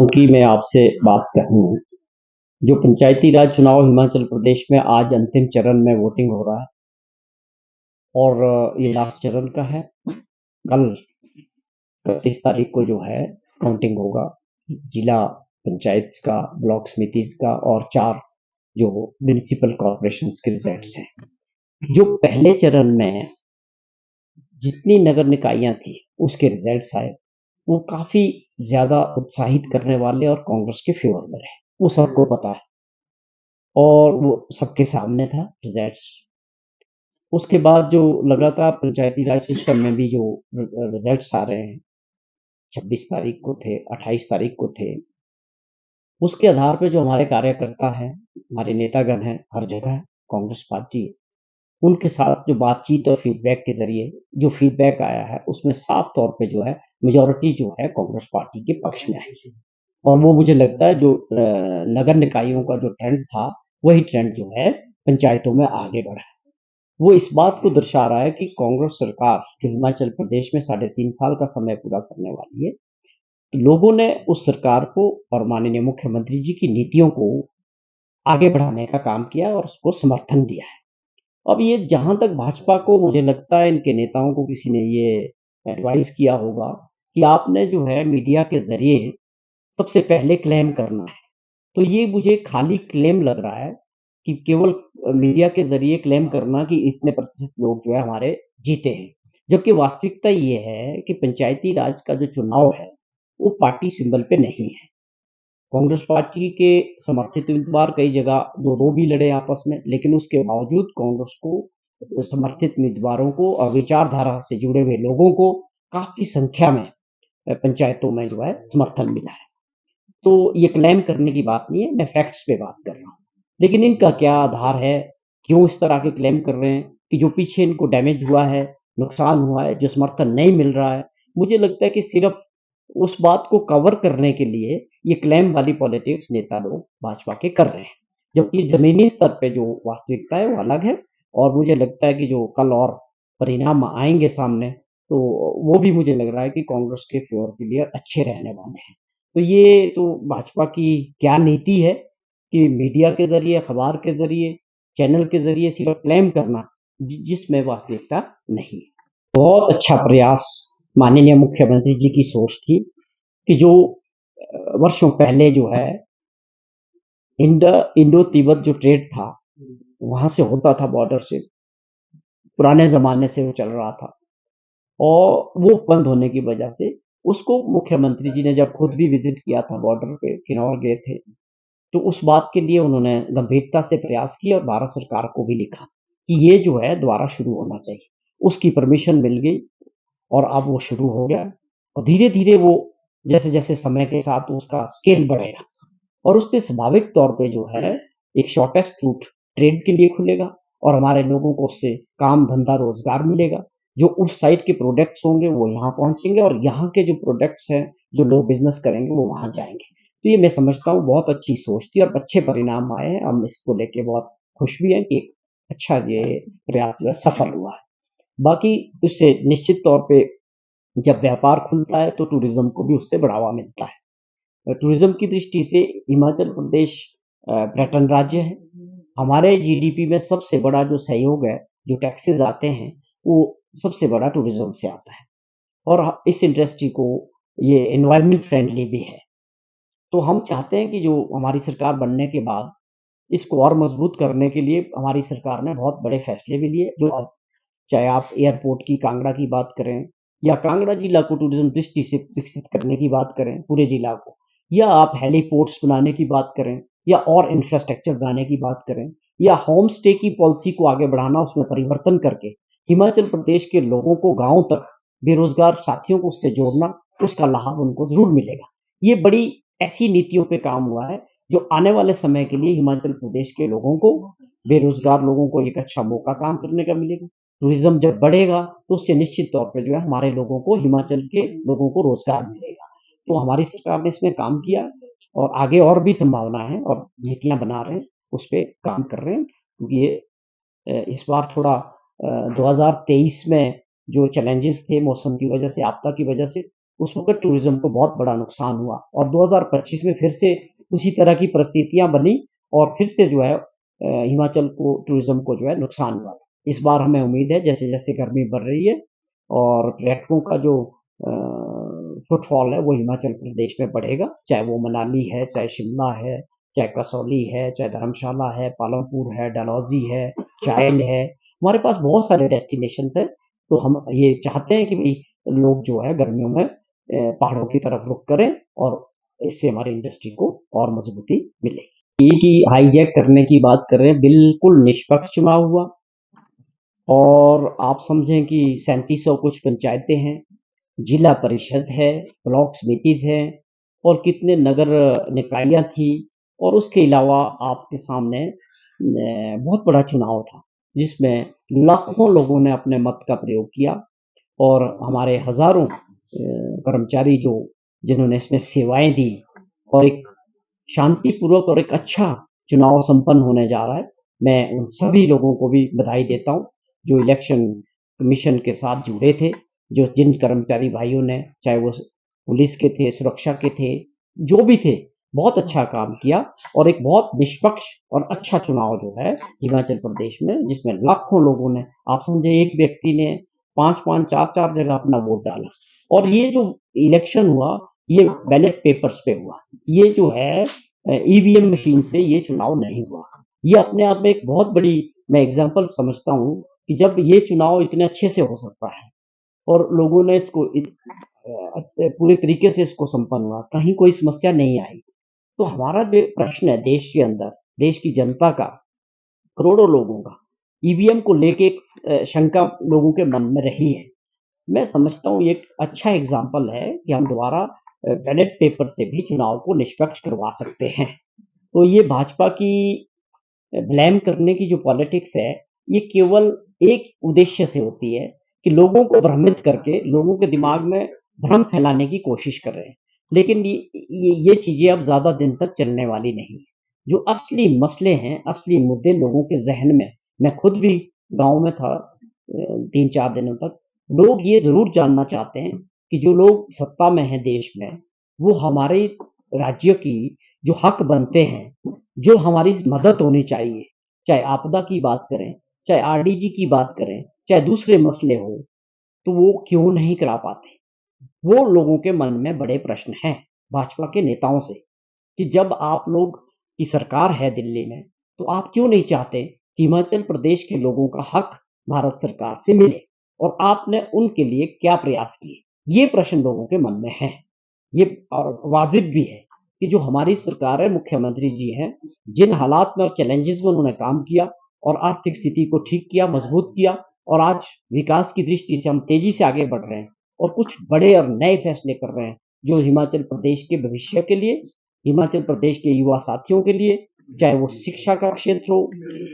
की मैं आपसे बात करूँ, जो पंचायती राज चुनाव हिमाचल प्रदेश में आज अंतिम चरण में वोटिंग हो रहा है और ये लास्ट चरण का है। कल 31 तारीख को जो है काउंटिंग होगा, जिला पंचायत का, ब्लॉक समितिज का और 4 जो म्युनिसिपल कॉर्पोरेशंस के रिजल्ट्स हैं। जो पहले चरण में जितनी नगर निकायाँ थी, उसके रिजल्ट्स आए, वो काफ़ी ज़्यादा उत्साहित करने वाले और कांग्रेस के फेवर में रहे, वो सबको पता है। और वो सबके सामने था रिजल्ट्स। उसके बाद जो लगातार पंचायती राज सिस्टम में भी जो रिजल्ट्स आ रहे हैं, 26 तारीख को थे, 28 तारीख को थे, उसके आधार पे जो हमारे कार्यकर्ता हैं, हमारे नेतागण हैं, हर जगह कांग्रेस पार्टी, उनके साथ जो बातचीत और फीडबैक के ज़रिए जो फीडबैक आया है, उसमें साफ तौर पे जो है मेजॉरिटी जो है कांग्रेस पार्टी के पक्ष में आई है। और वो मुझे लगता है जो नगर निकायों का जो ट्रेंड था, वही ट्रेंड जो है पंचायतों में आगे बढ़ा है। वो इस बात को दर्शा रहा है कि कांग्रेस सरकार जो हिमाचल प्रदेश में 3.5 साल का समय पूरा करने वाली है, तो लोगों ने उस सरकार को और माननीय मुख्यमंत्री जी की नीतियों को आगे बढ़ाने का काम किया और उसको समर्थन दिया है। अब ये जहाँ तक भाजपा को मुझे लगता है इनके नेताओं को किसी ने ये एडवाइस किया होगा कि आपने जो है मीडिया के ज़रिए सबसे पहले क्लेम करना है। तो ये मुझे खाली क्लेम लग रहा है कि केवल मीडिया के ज़रिए क्लेम करना कि इतने प्रतिशत लोग जो है हमारे जीते हैं। जबकि वास्तविकता ये है कि पंचायती राज का जो चुनाव है, वो पार्टी सिंबल पे नहीं है। कांग्रेस पार्टी के समर्थित उम्मीदवार कई जगह 2-2 भी लड़े आपस में, लेकिन उसके बावजूद कांग्रेस को समर्थित उम्मीदवारों को और विचारधारा से जुड़े हुए लोगों को काफ़ी संख्या में पंचायतों में जो है समर्थन मिला है। तो ये क्लेम करने की बात नहीं है, मैं फैक्ट्स पे बात कर रहा हूँ। लेकिन इनका क्या आधार है? क्यों इस तरह के क्लेम कर रहे हैं कि जो पीछे इनको डैमेज हुआ है, नुकसान हुआ है, जो समर्थन नहीं मिल रहा है, मुझे लगता है कि सिर्फ़ उस बात को कवर करने के लिए ये क्लेम वाली पॉलिटिक्स नेता लोग भाजपा के कर रहे हैं। जबकि ज़मीनी स्तर पे जो वास्तविकता है वो अलग है और मुझे लगता है कि जो कल और परिणाम आएँगे सामने, तो वो भी मुझे लग रहा है कि कांग्रेस के फ़ेवर के लिए अच्छे रहने वाले हैं। तो ये तो भाजपा की क्या नीति है कि मीडिया के ज़रिए, अखबार के ज़रिए, चैनल के ज़रिए सिर्फ़ क्लेम करना जिसमें वास्तविकता नहीं है। बहुत अच्छा प्रयास माननीय मुख्यमंत्री जी की सोच थी कि जो वर्षों पहले जो है इंडो तिब्बत जो ट्रेड था, वहाँ से होता था बॉर्डर से, पुराने ज़माने से वो चल रहा था और वो बंद होने की वजह से उसको मुख्यमंत्री जी ने जब खुद भी विज़िट किया था बॉर्डर पे, किन्नौर गए थे, तो उस बात के लिए उन्होंने गंभीरता से प्रयास किए और भारत सरकार को भी लिखा कि ये जो है दोबारा शुरू होना चाहिए। उसकी परमिशन मिल गई और अब वो शुरू हो गया और धीरे-धीरे वो जैसे-जैसे समय के साथ उसका स्केल बढ़ेगा और उससे स्वाभाविक तौर पे जो है एक शॉर्टेस्ट रूट ट्रेड के लिए खुलेगा और हमारे लोगों को उससे काम, धंधा, रोज़गार मिलेगा। जो उस साइड के प्रोडक्ट्स होंगे वो यहाँ पहुँचेंगे और यहाँ के जो प्रोडक्ट्स हैं, जो लोग बिज़नेस करेंगे वो वहाँ जाएँगे। तो ये मैं समझता हूँ बहुत अच्छी सोच थी और अच्छे परिणाम आए हैं। हम इसको लेके बहुत खुश भी हैं कि एक अच्छा ये प्रयास जो है सफल हुआ है। बाकी इससे निश्चित तौर पे जब व्यापार खुलता है तो टूरिज़्म को भी उससे बढ़ावा मिलता है। टूरिज़्म की दृष्टि से हिमाचल प्रदेश पर्यटन राज्य है। हमारे जीडीपी में सबसे बड़ा जो सहयोग है, जो टैक्सेस आते हैं, वो सबसे बड़ा टूरिज़्म से आता है और इस इंडस्ट्री को ये एनवायरनमेंट फ्रेंडली भी है। तो हम चाहते हैं कि जो हमारी सरकार बनने के बाद इसको और मजबूत करने के लिए हमारी सरकार ने बहुत बड़े फैसले भी लिए, जो अब चाहे आप एयरपोर्ट की कांगड़ा की बात करें या कांगड़ा जिला को टूरिज्म दृष्टि से विकसित करने की बात करें पूरे जिला को, या आप हेलीपोर्ट्स बनाने की बात करें या और इंफ्रास्ट्रक्चर बनाने की बात करें या होम स्टे की पॉलिसी को आगे बढ़ाना, उसमें परिवर्तन करके हिमाचल प्रदेश के लोगों को गाँव तक बेरोजगार साथियों को उससे जोड़ना, उसका लाभ उनको ज़रूर मिलेगा। ये बड़ी ऐसी नीतियों पे काम हुआ है, जो आने वाले समय के लिए हिमाचल प्रदेश के लोगों को, बेरोजगार लोगों को एक अच्छा मौका काम करने का मिलेगा। टूरिज़्म जब बढ़ेगा, तो उससे निश्चित तौर पे जो है हमारे लोगों को, हिमाचल के लोगों को रोज़गार मिलेगा। तो हमारी सरकार ने इसमें काम किया और आगे और भी संभावना है और नीतियाँ बना रहे हैं, उस पे काम कर रहे हैं। क्योंकि ये इस बार थोड़ा 2023 में जो चैलेंजेस थे मौसम की वजह से, आपदा की वजह से, उस वक़्त टूरिज़्म को बहुत बड़ा नुकसान हुआ और 2025 में फिर से उसी तरह की परिस्थितियाँ बनी और फिर से जो है हिमाचल को टूरिज़्म को जो है नुकसान हुआ। इस बार हमें उम्मीद है जैसे-जैसे गर्मी बढ़ रही है और पर्यटकों का जो अ, फुटफॉल है वो हिमाचल प्रदेश में बढ़ेगा, चाहे वो मनाली है, चाहे शिमला है, चाहे कसौली है, चाहे धर्मशाला है, पालमपुर है, डलहौज़ी है, चायल है। हमारे पास बहुत सारे डेस्टिनेशंस हैं, तो हम ये चाहते हैं कि भई लोग जो है गर्मियों में पहाड़ों की तरफ रुख करें और इससे हमारी इंडस्ट्री को और मजबूती मिलेगी। ये कि हाईजैक करने की बात कर रहे हैं, बिल्कुल निष्पक्ष चुनाव हुआ और आप समझें कि 3700 कुछ पंचायतें हैं, जिला परिषद है, ब्लॉक समितिज़ हैं और कितने नगर निकायाँ थी और उसके अलावा आपके सामने बहुत बड़ा चुनाव था, जिसमें लाखों लोगों ने अपने मत का प्रयोग किया और हमारे हज़ारों कर्मचारी जो जिन्होंने इसमें सेवाएँ दी और एक शांतिपूर्वक और एक अच्छा चुनाव संपन्न होने जा रहा है। मैं उन सभी लोगों को भी बधाई देता हूँ, जो इलेक्शन कमीशन के साथ जुड़े थे, जो जिन कर्मचारी भाइयों ने, चाहे वो पुलिस के थे, सुरक्षा के थे, जो भी थे, बहुत अच्छा काम किया और एक बहुत निष्पक्ष और अच्छा चुनाव जो है हिमाचल प्रदेश में, जिसमें लाखों लोगों ने, आप समझे एक व्यक्ति ने 5-5, 4-4 जगह अपना वोट डाला और ये जो इलेक्शन हुआ, ये बैलेट पेपर्स पे हुआ। ये जो है ईवीएम मशीन से ये चुनाव नहीं हुआ। ये अपने आप में एक बहुत बड़ी मैं एग्ज़ाम्पल समझता हूँ कि जब ये चुनाव इतने अच्छे से हो सकता है और लोगों ने इसको पूरे तरीके से इसको संपन्न हुआ, कहीं कोई समस्या नहीं आई। तो हमारा जो प्रश्न है देश के अंदर, देश की जनता का, करोड़ों लोगों का, ईवीएम को लेके एक शंका लोगों के मन में रही है। मैं समझता हूँ ये एक अच्छा एग्ज़ाम्पल है कि हम दोबारा बैलेट पेपर से भी चुनाव को निष्पक्ष करवा सकते हैं। तो ये भाजपा की ब्लेम करने की जो पॉलिटिक्स है, ये केवल एक उद्देश्य से होती है कि लोगों को भ्रमित करके लोगों के दिमाग में भ्रम फैलाने की कोशिश कर रहे हैं। लेकिन ये चीज़ें अब ज़्यादा दिन तक चलने वाली नहीं है। जो असली मसले हैं, असली मुद्दे लोगों के ज़हन में मैं खुद भी गाँव में था 3-4 दिनों तक, लोग ये ज़रूर जानना चाहते हैं कि जो लोग सत्ता में हैं देश में, वो हमारे राज्य की जो हक बनते हैं, जो हमारी मदद होनी चाहिए, चाहे आपदा की बात करें, चाहे आरडीजी की बात करें, चाहे दूसरे मसले हों, तो वो क्यों नहीं करा पाते? वो लोगों के मन में बड़े प्रश्न हैं, भाजपा के नेताओं से, कि जब आप लोग की सरकार है दिल्ली में, तो आप क्यों नहीं चाहते कि हिमाचल प्रदेश के लोगों का हक भारत सरकार से मिले? और आपने उनके लिए क्या प्रयास किए? ये प्रश्न लोगों के मन में हैं। ये और वाजिब भी है कि जो हमारी सरकार है, मुख्यमंत्री जी हैं, जिन हालात में और चैलेंजेस में उन्होंने काम किया और आर्थिक स्थिति को ठीक किया, मजबूत किया और आज विकास की दृष्टि से हम तेजी से आगे बढ़ रहे हैं और कुछ बड़े और नए फैसले कर रहे हैं, जो हिमाचल प्रदेश के भविष्य के लिए, हिमाचल प्रदेश के युवा साथियों के लिए, चाहे वो शिक्षा का क्षेत्र हो,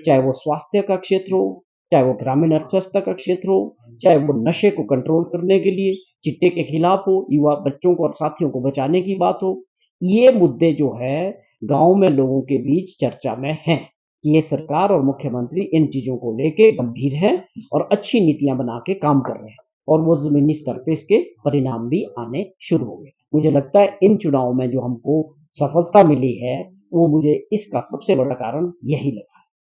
चाहे वो स्वास्थ्य का क्षेत्र हो, चाहे वो ग्रामीण अर्थव्यवस्था का क्षेत्र हो, चाहे वो नशे को कंट्रोल करने के लिए, चिट्टे के खिलाफ हो, युवा बच्चों को और साथियों को बचाने की बात हो, ये मुद्दे जो है गाँव में लोगों के बीच चर्चा में हैं। ये सरकार और मुख्यमंत्री इन चीज़ों को लेके गंभीर हैं और अच्छी नीतियाँ बना के काम कर रहे हैं और वो ज़मीनी स्तर पे इसके परिणाम भी आने शुरू हो गए। मुझे लगता है इन चुनाव में जो हमको सफलता मिली है, वो मुझे इसका सबसे बड़ा कारण यही लगा।